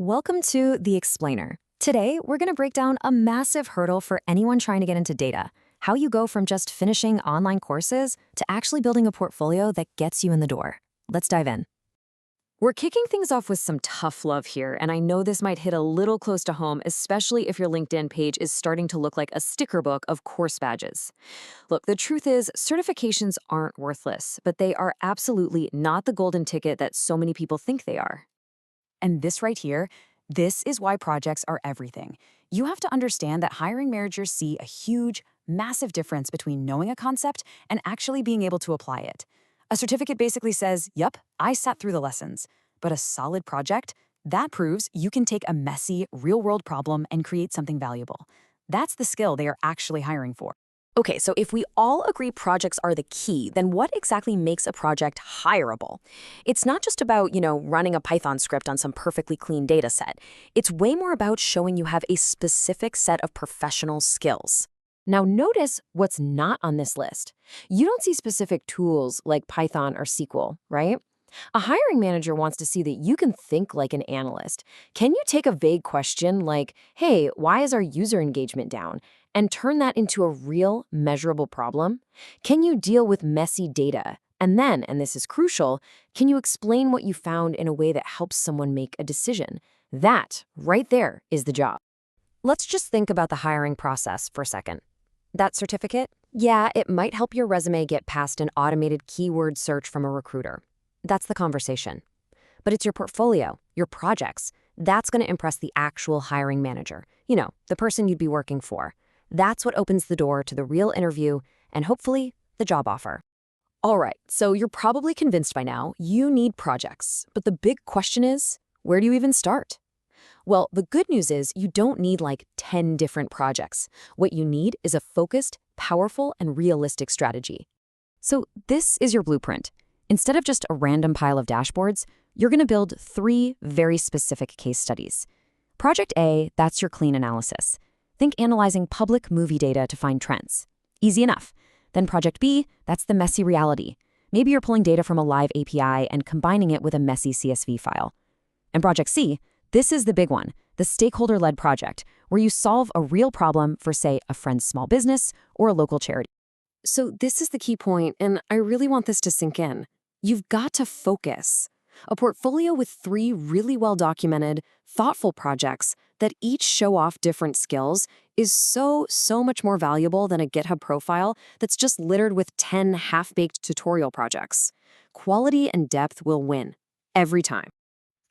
Welcome to The Explainer. Today, we're going to break down a massive hurdle for anyone trying to get into data. How you go from just finishing online courses to actually building a portfolio that gets you in the door. Let's dive in. We're kicking things off with some tough love here, and I know this might hit a little close to home, especially if your LinkedIn page is starting to look like a sticker book of course badges. Look, the truth is, certifications aren't worthless, but they are absolutely not the golden ticket that so many people think they are. And this right here, this is why projects are everything. You have to understand that hiring managers see a huge, massive difference between knowing a concept and actually being able to apply it. A certificate basically says, yup, I sat through the lessons. But a solid project, that proves you can take a messy, real-world problem and create something valuable. That's the skill they are actually hiring for. Okay, so if we all agree projects are the key, then what exactly makes a project hireable? It's not just about, running a Python script on some perfectly clean data set. It's way more about showing you have a specific set of professional skills. Now notice what's not on this list. You don't see specific tools like Python or SQL, right? A hiring manager wants to see that you can think like an analyst. Can you take a vague question like, hey, why is our user engagement down? And turn that into a real, measurable problem? Can you deal with messy data? And then, and this is crucial, can you explain what you found in a way that helps someone make a decision? That, right there, is the job. Let's just think about the hiring process for a second. That certificate? Yeah, it might help your resume get past an automated keyword search from a recruiter. That's the conversation. But it's your portfolio, your projects. That's going to impress the actual hiring manager. The person you'd be working for. That's what opens the door to the real interview and hopefully the job offer. All right, so you're probably convinced by now you need projects. But the big question is, where do you even start? Well, the good news is you don't need like 10 different projects. What you need is a focused, powerful, and realistic strategy. So this is your blueprint. Instead of just a random pile of dashboards, you're going to build 3 very specific case studies. Project A, that's your clean analysis. Think analyzing public movie data to find trends. Easy enough. Then Project B, that's the messy reality. Maybe you're pulling data from a live API and combining it with a messy CSV file. And Project C, this is the big one, the stakeholder-led project, where you solve a real problem for, say, a friend's small business or a local charity. So this is the key point, and I really want this to sink in. You've got to focus. A portfolio with 3 really well-documented, thoughtful projects that each show off different skills is so much more valuable than a GitHub profile that's just littered with 10 half-baked tutorial projects. Quality and depth will win, every time.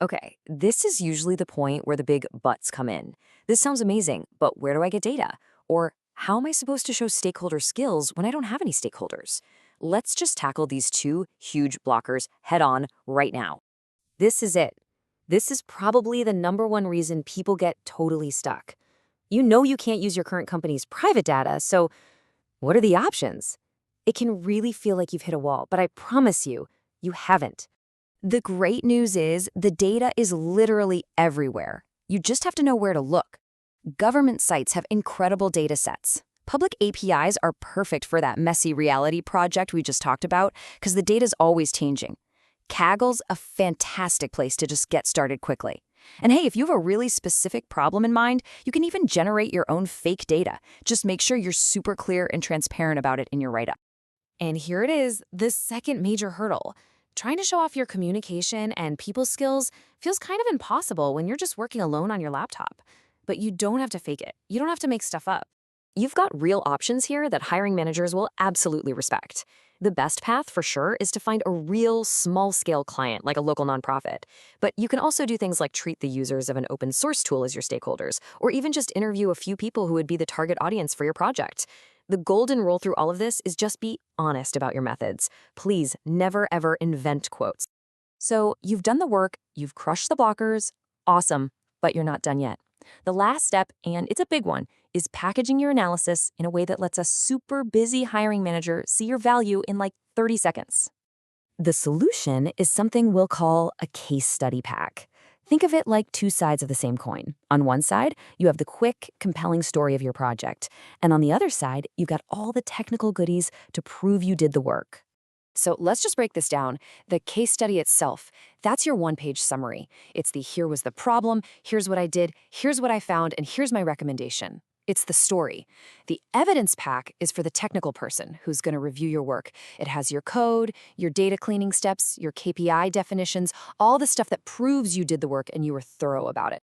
Okay, this is usually the point where the big buts come in. This sounds amazing, but where do I get data? Or how am I supposed to show stakeholder skills when I don't have any stakeholders? Let's just tackle these 2 huge blockers head on right now. This is it. This is probably the #1 reason people get totally stuck. You know you can't use your current company's private data, so what are the options? It can really feel like you've hit a wall, but I promise you, you haven't. The great news is the data is literally everywhere. You just have to know where to look. Government sites have incredible data sets. Public APIs are perfect for that messy reality project we just talked about because the data's always changing. Kaggle's a fantastic place to just get started quickly. And hey, if you have a really specific problem in mind, you can even generate your own fake data. Just make sure you're super clear and transparent about it in your write-up. And here it is, the second major hurdle. Trying to show off your communication and people skills feels kind of impossible when you're just working alone on your laptop. But you don't have to fake it. You don't have to make stuff up. You've got real options here that hiring managers will absolutely respect. The best path, for sure, is to find a real small-scale client, like a local nonprofit. But you can also do things like treat the users of an open source tool as your stakeholders, or even just interview a few people who would be the target audience for your project. The golden rule through all of this is just be honest about your methods. Please never, ever invent quotes. So you've done the work, you've crushed the blockers, awesome, but you're not done yet. The last step, and it's a big one, is packaging your analysis in a way that lets a super busy hiring manager see your value in like 30 seconds. The solution is something we'll call a case study pack. Think of it like 2 sides of the same coin. On one side, you have the quick, compelling story of your project. And on the other side, you've got all the technical goodies to prove you did the work. So let's just break this down. The case study itself, that's your one-page summary. It's the here was the problem, here's what I did, here's what I found, and here's my recommendation. It's the story. The evidence pack is for the technical person who's going to review your work. It has your code, your data cleaning steps, your KPI definitions, all the stuff that proves you did the work and you were thorough about it.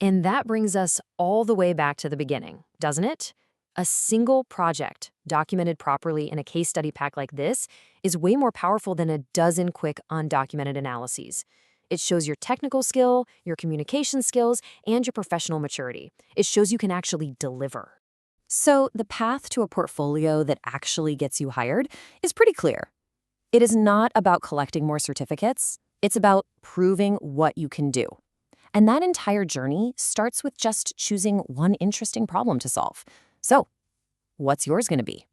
And that brings us all the way back to the beginning, doesn't it? A single project, documented properly in a case study pack like this, is way more powerful than a dozen quick, undocumented analyses. It shows your technical skill, your communication skills, and your professional maturity. It shows you can actually deliver. So the path to a portfolio that actually gets you hired is pretty clear. It is not about collecting more certificates. It's about proving what you can do. And that entire journey starts with just choosing one interesting problem to solve. So, what's yours going to be?